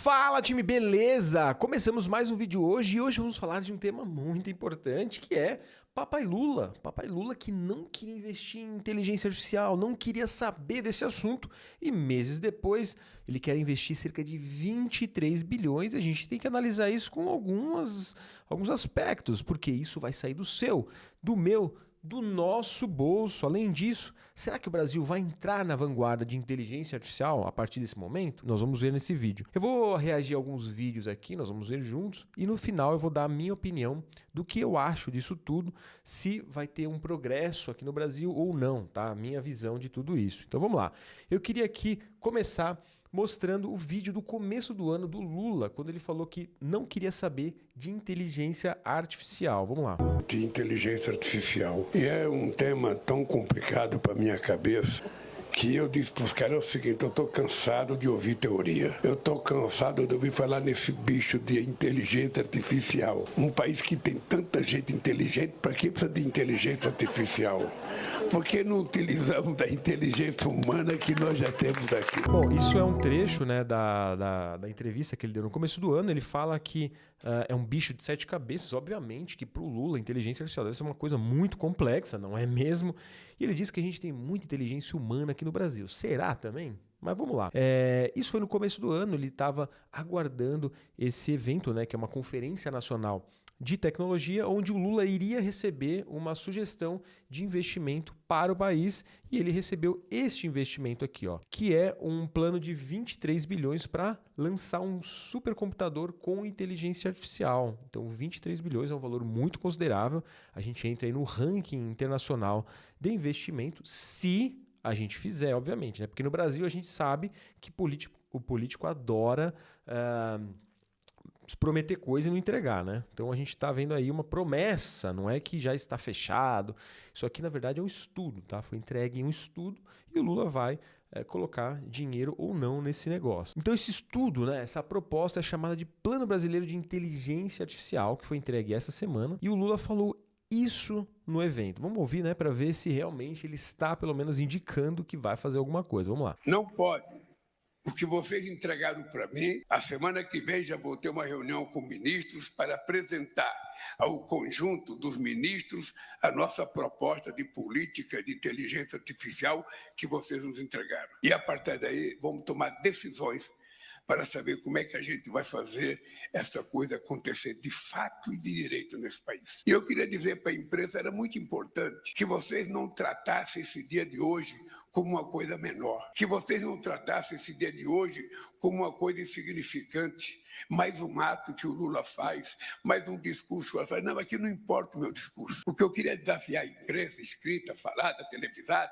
Fala, time, beleza? Começamos mais um vídeo hoje e hoje vamos falar de um tema muito importante que é Papai Lula. Papai Lula que não queria investir em inteligência artificial, não queria saber desse assunto e meses depois ele quer investir cerca de 23 bilhões e a gente tem que analisar isso com alguns aspectos, porque isso vai sair do seu, do meu, do nosso bolso. Além disso, será que o Brasil vai entrar na vanguarda de inteligência artificial a partir desse momento? Nós vamos ver nesse vídeo. Eu vou reagir a alguns vídeos aqui, nós vamos ver juntos, e no final eu vou dar a minha opinião do que eu acho disso tudo, se vai ter um progresso aqui no Brasil ou não, tá? A minha visão de tudo isso. Então vamos lá. Eu queria aqui começar mostrando o vídeo do começo do ano do Lula, quando ele falou que não queria saber de inteligência artificial. Vamos lá. De inteligência artificial. E é um tema tão complicado para minha cabeça que eu disse para os caras o seguinte: eu estou cansado de ouvir teoria. Eu estou cansado de ouvir falar nesse bicho de inteligência artificial. Um país que tem tanta gente inteligente, para que precisa de inteligência artificial? Por que não utilizamos da inteligência humana que nós já temos aqui? Bom, isso é um trecho, né, da entrevista que ele deu no começo do ano. Ele fala que é um bicho de 7 cabeças. Obviamente que para o Lula a inteligência artificial deve ser uma coisa muito complexa, não é mesmo? E ele diz que a gente tem muita inteligência humana aqui no Brasil. Será também? Mas vamos lá. Isso foi no começo do ano, ele estava aguardando esse evento, né, que é uma conferência nacional de tecnologia, onde o Lula iria receber uma sugestão de investimento para o país, e ele recebeu este investimento aqui, ó, que é um plano de 23 bilhões para lançar um supercomputador com inteligência artificial. Então 23 bilhões é um valor muito considerável. A gente entra aí no ranking internacional de investimento, se a gente fizer, obviamente, né? Porque no Brasil a gente sabe que o político adora prometer coisa e não entregar, né? Então a gente está vendo aí uma promessa, não é que já está fechado. Isso aqui, na verdade, é um estudo, tá? Foi entregue em um estudo e o Lula vai colocar dinheiro ou não nesse negócio. Então esse estudo, né, essa proposta é chamada de Plano Brasileiro de Inteligência Artificial, que foi entregue essa semana, e o Lula falou isso no evento. Vamos ouvir, né, para ver se realmente ele está, pelo menos, indicando que vai fazer alguma coisa. Vamos lá. Não pode. O que vocês entregaram para mim, a semana que vem já vou ter uma reunião com ministros para apresentar ao conjunto dos ministros a nossa proposta de política de inteligência artificial que vocês nos entregaram. E a partir daí vamos tomar decisões para saber como é que a gente vai fazer essa coisa acontecer de fato e de direito nesse país. E eu queria dizer para a imprensa, era muito importante que vocês não tratassem esse dia de hoje como uma coisa menor, que vocês não tratassem esse dia de hoje como uma coisa insignificante, mais um ato que o Lula faz, mais um discurso que ela faz. Não, aqui não importa o meu discurso. O que eu queria desafiar a imprensa, escrita, falada, televisada,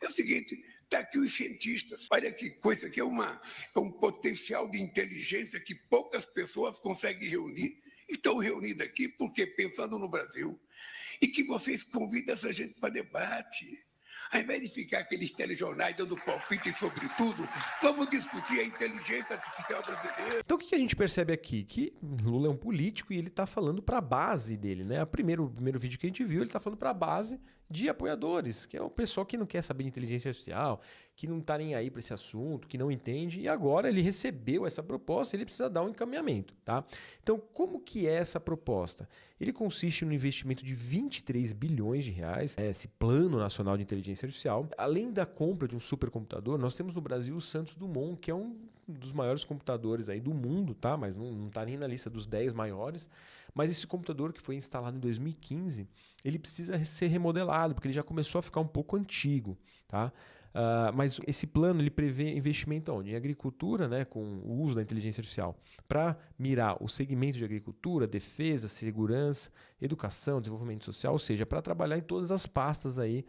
é o seguinte: está aqui os cientistas. Olha que coisa, que é um potencial de inteligência que poucas pessoas conseguem reunir. Estão reunidas aqui porque pensando no Brasil. E que vocês convidem essa gente para debate. Ao invés de ficar aqueles telejornais dando palpite sobre tudo, vamos discutir a inteligência artificial brasileira. Então o que a gente percebe aqui? Que Lula é um político e ele está falando para a base dele, né? O primeiro vídeo que a gente viu, ele está falando para a base de apoiadores, que é o pessoal que não quer saber de inteligência artificial, que não está nem aí para esse assunto, que não entende, e agora ele recebeu essa proposta, ele precisa dar um encaminhamento, tá? Então, como que é essa proposta? Ele consiste no investimento de 23 bilhões de reais, esse Plano Nacional de Inteligência Artificial. Além da compra de um supercomputador, nós temos no Brasil o Santos Dumont, que é um dos maiores computadores aí do mundo, tá? Mas não está nem na lista dos 10 maiores. Mas esse computador, que foi instalado em 2015, ele precisa ser remodelado, porque ele já começou a ficar um pouco antigo, tá? Mas esse plano ele prevê investimento onde? Em agricultura, né, com o uso da inteligência artificial, para mirar o segmento de agricultura, defesa, segurança, educação, desenvolvimento social, ou seja, para trabalhar em todas as pastas aí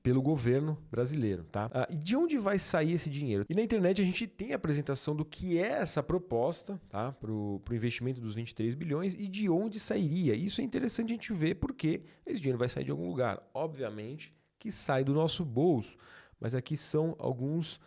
pelo governo brasileiro, tá? E de onde vai sair esse dinheiro? E na internet a gente tem a apresentação do que é essa proposta, tá? Para o investimento dos 23 bilhões e de onde sairia. Isso é interessante a gente ver, porque esse dinheiro vai sair de algum lugar. Obviamente que sai do nosso bolso, mas aqui são alguns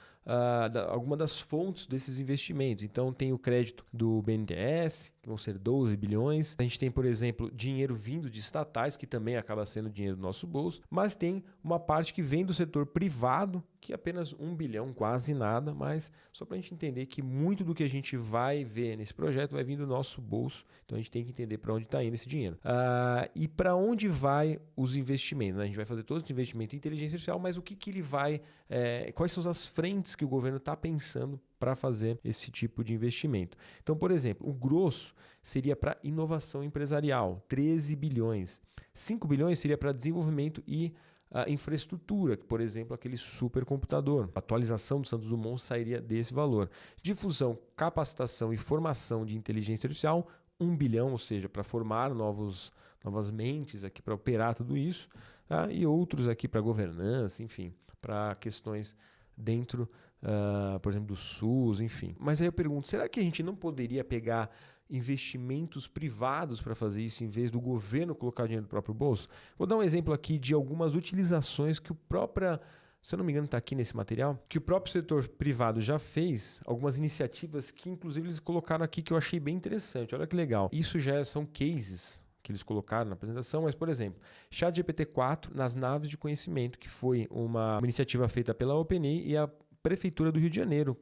alguma das fontes desses investimentos. Então, tem o crédito do BNDES, que vão ser 12 bilhões. A gente tem, por exemplo, dinheiro vindo de estatais, que também acaba sendo dinheiro do nosso bolso, mas tem uma parte que vem do setor privado, que é apenas 1 bilhão, quase nada, mas só para a gente entender que muito do que a gente vai ver nesse projeto vai vir do nosso bolso, então a gente tem que entender para onde está indo esse dinheiro. E para onde vai os investimentos? A gente vai fazer todo esse investimento em inteligência artificial, mas o que ele vai, quais são as frentes que o governo está pensando para fazer esse tipo de investimento? Então, por exemplo, o grosso seria para inovação empresarial, 13 bilhões. 5 bilhões seria para desenvolvimento e infraestrutura, por exemplo, aquele supercomputador. A atualização do Santos Dumont sairia desse valor. Difusão, capacitação e formação de inteligência artificial, 1 bilhão, ou seja, para formar novas mentes aqui para operar tudo isso, tá? E outros aqui para governança, enfim, para questões dentro, por exemplo, do SUS, enfim. Mas aí eu pergunto, será que a gente não poderia pegar investimentos privados para fazer isso em vez do governo colocar dinheiro no próprio bolso? Vou dar um exemplo aqui de algumas utilizações que se eu não me engano está aqui nesse material, que o próprio setor privado já fez, algumas iniciativas que inclusive eles colocaram aqui que eu achei bem interessante. Olha que legal. Isso já são cases que eles colocaram na apresentação, mas, por exemplo, ChatGPT-4 nas naves de conhecimento, que foi uma iniciativa feita pela OpenAI e a Prefeitura do Rio de Janeiro,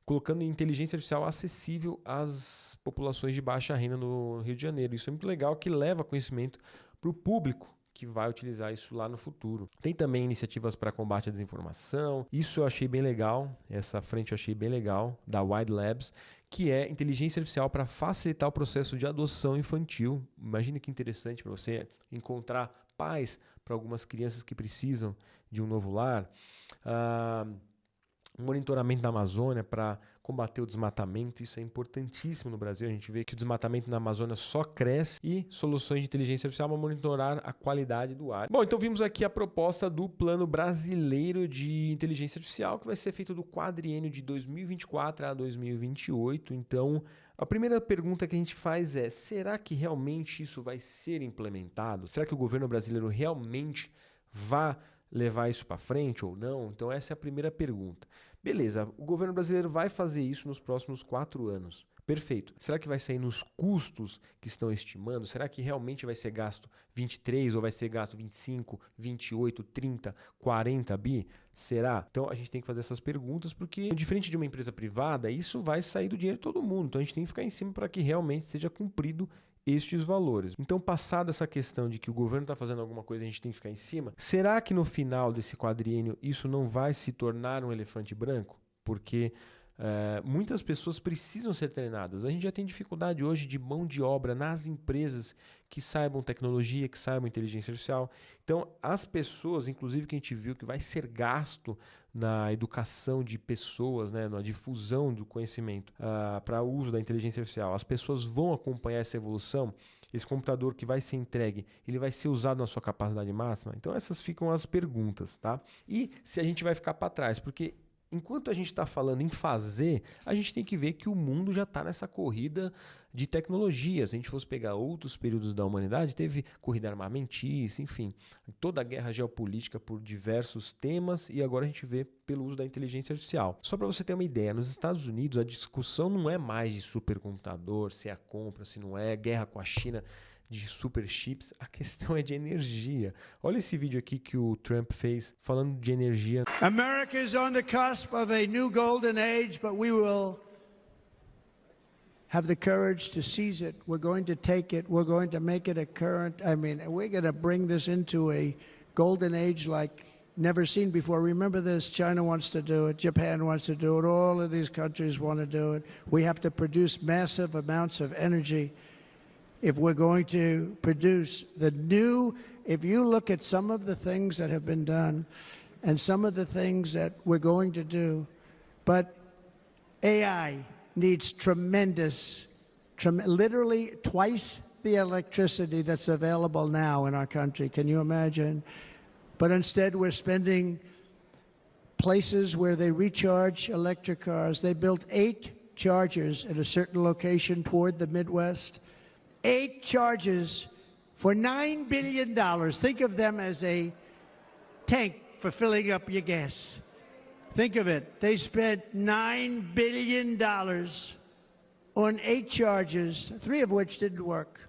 colocando inteligência artificial acessível às populações de baixa renda no Rio de Janeiro. Isso é muito legal, que leva conhecimento para o público que vai utilizar isso lá no futuro. Tem também iniciativas para combate à desinformação. Isso eu achei bem legal, essa frente eu achei bem legal, da Wide Labs, que é inteligência artificial para facilitar o processo de adoção infantil. Imagine que interessante para você encontrar pais para algumas crianças que precisam de um novo lar. Monitoramento da Amazônia para combater o desmatamento, isso é importantíssimo no Brasil. A gente vê que o desmatamento na Amazônia só cresce, e soluções de inteligência artificial para monitorar a qualidade do ar. Bom, então vimos aqui a proposta do Plano Brasileiro de Inteligência Artificial, que vai ser feito do quadriênio de 2024 a 2028. Então, a primeira pergunta que a gente faz é: será que realmente isso vai ser implementado? Será que o governo brasileiro realmente vai levar isso para frente ou não? Então essa é a primeira pergunta. Beleza, o governo brasileiro vai fazer isso nos próximos 4 anos. Perfeito. Será que vai sair nos custos que estão estimando? Será que realmente vai ser gasto 23 ou vai ser gasto 25, 28, 30, 40 bi? Será? Então a gente tem que fazer essas perguntas, porque diferente de uma empresa privada, isso vai sair do dinheiro de todo mundo. Então a gente tem que ficar em cima para que realmente seja cumprido estes valores. Então, passada essa questão de que o governo está fazendo alguma coisa, a gente tem que ficar em cima, será que no final desse quadriênio isso não vai se tornar um elefante branco? Porque muitas pessoas precisam ser treinadas. A gente já tem dificuldade hoje de mão de obra nas empresas que saibam tecnologia, que saibam inteligência artificial. Então, as pessoas, inclusive que a gente viu que vai ser gasto na educação de pessoas, né, na difusão do conhecimento para o uso da inteligência artificial, as pessoas vão acompanhar essa evolução. Esse computador que vai ser entregue, ele vai ser usado na sua capacidade máxima? Então, essas ficam as perguntas, tá? E se a gente vai ficar para trás? Porque enquanto a gente está falando em fazer, a gente tem que ver que o mundo já está nessa corrida de tecnologia. Se a gente fosse pegar outros períodos da humanidade, teve corrida armamentista, enfim, toda a guerra geopolítica por diversos temas, e agora a gente vê pelo uso da inteligência artificial. Só para você ter uma ideia, nos Estados Unidos a discussão não é mais de supercomputador, se é a compra, se não é, guerra com a China de super chips, a questão é de energia. Olha esse vídeo aqui que o Trump fez falando de energia. America is on the cusp of a new golden age, but we will have the courage to seize it. We're going to take it. We're going to make it a current. I mean, we're going to bring this into a golden age like never seen before. Remember this, China wants to do it, Japan wants to do it, all of these countries want to do it. We have to produce massive amounts of energy if we're going to produce the new. If you look at some of the things that have been done and some of the things that we're going to do, but AI needs literally twice the electricity that's available now in our country. Can you imagine? But instead we're spending places where they recharge electric cars. They built 8 chargers at a certain location toward the Midwest. 8 charges for $9 billion. Think of them as a tank for filling up your gas. Think of it. They spent $9 billion on 8 charges, 3 of which didn't work.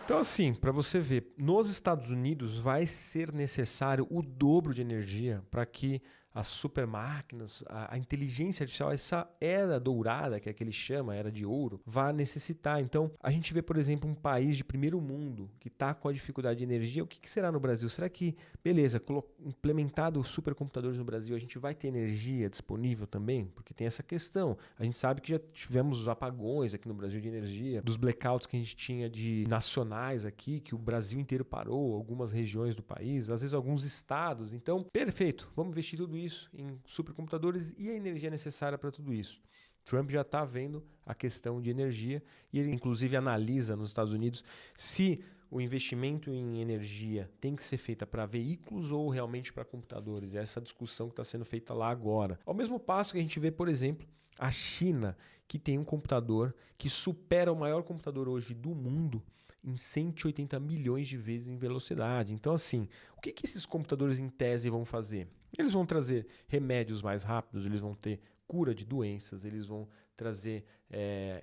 Então, assim, para você ver, nos Estados Unidos vai ser necessário o dobro de energia para que as super máquinas, a inteligência artificial, essa era dourada, que é que ele chama, era de ouro, vai necessitar. Então, a gente vê, por exemplo, um país de primeiro mundo que está com a dificuldade de energia. O que será no Brasil? Será que, beleza, implementado supercomputadores no Brasil, a gente vai ter energia disponível também? Porque tem essa questão. A gente sabe que já tivemos apagões aqui no Brasil de energia, dos blackouts que a gente tinha de nacionais aqui, que o Brasil inteiro parou, algumas regiões do país, às vezes alguns estados. Então, perfeito, vamos investir tudo isso em supercomputadores e a energia necessária para tudo isso. Trump já está vendo a questão de energia e ele inclusive analisa nos Estados Unidos se o investimento em energia tem que ser feita para veículos ou realmente para computadores. É essa discussão que está sendo feita lá agora. Ao mesmo passo que a gente vê, por exemplo, a China, que tem um computador que supera o maior computador hoje do mundo em 180 milhões de vezes em velocidade. Então, assim, o que esses computadores em tese vão fazer? Eles vão trazer remédios mais rápidos, eles vão ter cura de doenças, eles vão trazer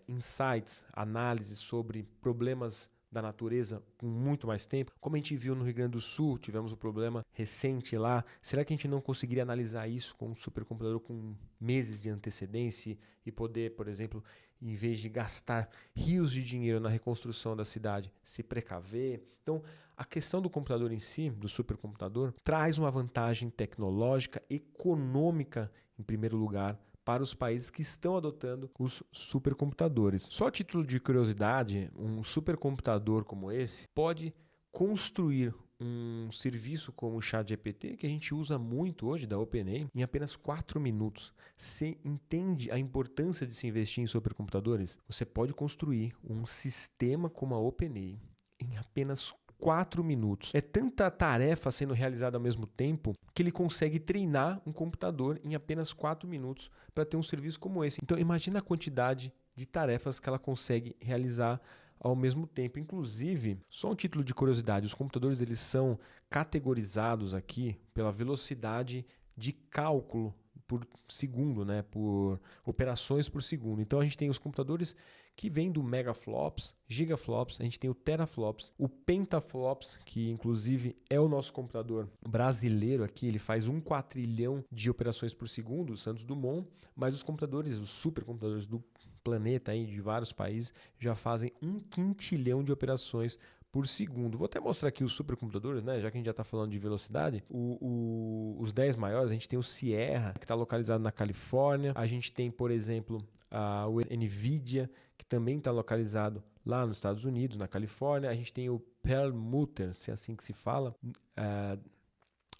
insights, análises sobre problemas da natureza com muito mais tempo. Como a gente viu no Rio Grande do Sul, tivemos um problema recente lá. Será que a gente não conseguiria analisar isso com um supercomputador com meses de antecedência e poder, por exemplo, em vez de gastar rios de dinheiro na reconstrução da cidade, se precaver? Então, a questão do computador em si, do supercomputador, traz uma vantagem tecnológica, econômica, em primeiro lugar, para os países que estão adotando os supercomputadores. Só a título de curiosidade, um supercomputador como esse pode construir um serviço como o ChatGPT, que a gente usa muito hoje, da OpenAI, em apenas 4 minutos. Você entende a importância de se investir em supercomputadores? Você pode construir um sistema como a OpenAI em apenas 4 minutos. É tanta tarefa sendo realizada ao mesmo tempo que ele consegue treinar um computador em apenas 4 minutos para ter um serviço como esse. Então imagina a quantidade de tarefas que ela consegue realizar ao mesmo tempo. Inclusive, só um título de curiosidade, os computadores eles são categorizados aqui pela velocidade de cálculo por segundo, né? Por operações por segundo. Então a gente tem os computadores que vêm do megaflops, gigaflops, a gente tem o teraflops, o pentaflops, que inclusive é o nosso computador brasileiro aqui, ele faz 1 quatrilhão de operações por segundo, o Santos Dumont, mas os computadores, os supercomputadores do planeta aí, de vários países, já fazem 1 quintilhão de operações por segundo. Vou até mostrar aqui os supercomputadores, né? Já que a gente já está falando de velocidade. Os 10 maiores, a gente tem o Sierra, que está localizado na Califórnia. A gente tem, por exemplo, o NVIDIA, que também está localizado lá nos Estados Unidos, na Califórnia. A gente tem o Perlmutter, se é assim que se fala,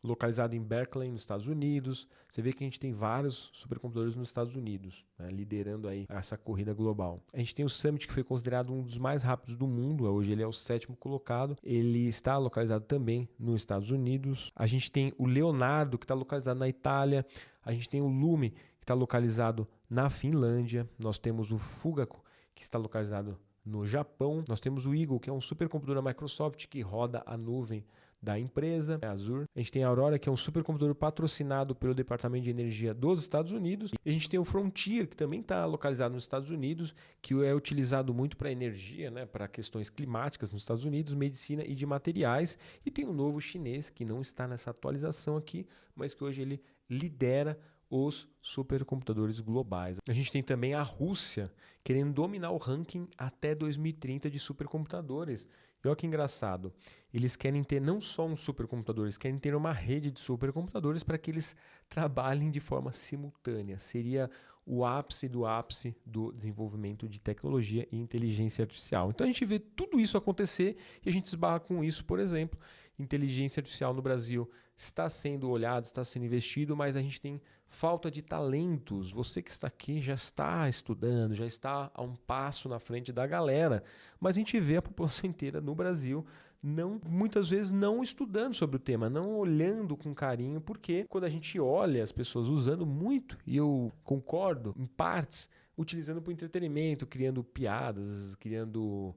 localizado em Berkeley, nos Estados Unidos. Você vê que a gente tem vários supercomputadores nos Estados Unidos, né, liderando aí essa corrida global. A gente tem o Summit, que foi considerado um dos mais rápidos do mundo. Hoje ele é o 7º colocado. Ele está localizado também nos Estados Unidos. A gente tem o Leonardo, que está localizado na Itália. A gente tem o Lume, que está localizado na Finlândia. Nós temos o Fugaku, que está localizado no Japão. Nós temos o Eagle, que é um supercomputador da Microsoft que roda a nuvem da empresa, a Azure. A gente tem a Aurora, que é um supercomputador patrocinado pelo Departamento de Energia dos Estados Unidos. E a gente tem o Frontier, que também está localizado nos Estados Unidos, que é utilizado muito para energia, né, para questões climáticas nos Estados Unidos, medicina e de materiais. E tem o novo chinês, que não está nessa atualização aqui, mas que hoje ele lidera os supercomputadores globais. A gente tem também a Rússia querendo dominar o ranking até 2030 de supercomputadores. E olha que engraçado, eles querem ter não só um supercomputador, eles querem ter uma rede de supercomputadores para que eles trabalhem de forma simultânea. Seria o ápice do desenvolvimento de tecnologia e inteligência artificial. Então a gente vê tudo isso acontecer e a gente esbarra com isso, por exemplo, inteligência artificial no Brasil está sendo olhado, está sendo investido, mas a gente tem falta de talentos. Você que está aqui já está estudando, já está a um passo na frente da galera, mas a gente vê a população inteira no Brasil muitas vezes não estudando sobre o tema, não olhando com carinho, porque quando a gente olha as pessoas usando muito, e eu concordo em partes, utilizando para o entretenimento, criando piadas, criando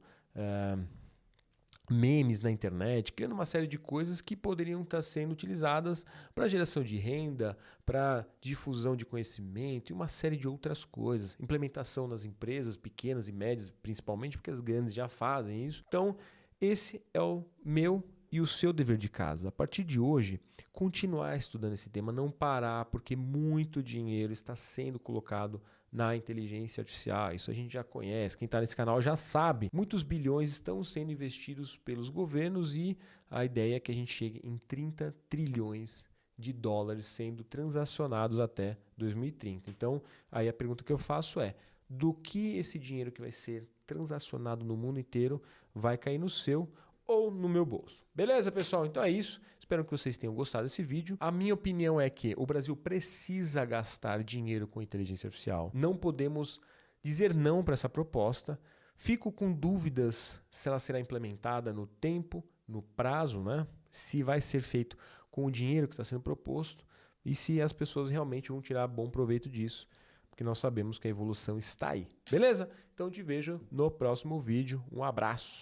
memes na internet, criando uma série de coisas que poderiam estar sendo utilizadas para geração de renda, para difusão de conhecimento e uma série de outras coisas. Implementação nas empresas pequenas e médias, principalmente, porque as grandes já fazem isso. Então, esse é o meu e o seu dever de casa. A partir de hoje, continuar estudando esse tema, não parar, porque muito dinheiro está sendo colocado na inteligência artificial. Isso a gente já conhece, quem está nesse canal já sabe. Muitos bilhões estão sendo investidos pelos governos e a ideia é que a gente chegue em 30 trilhões de dólares sendo transacionados até 2030. Então, aí a pergunta que eu faço é, do que esse dinheiro que vai ser transacionado no mundo inteiro vai cair no seu ou no meu bolso? Beleza, pessoal? Então é isso. Espero que vocês tenham gostado desse vídeo. A minha opinião é que o Brasil precisa gastar dinheiro com inteligência artificial. Não podemos dizer não para essa proposta. Fico com dúvidas se ela será implementada no tempo, no prazo, né? Se vai ser feito com o dinheiro que está sendo proposto e se as pessoas realmente vão tirar bom proveito disso, porque nós sabemos que a evolução está aí. Beleza? Então te vejo no próximo vídeo. Um abraço.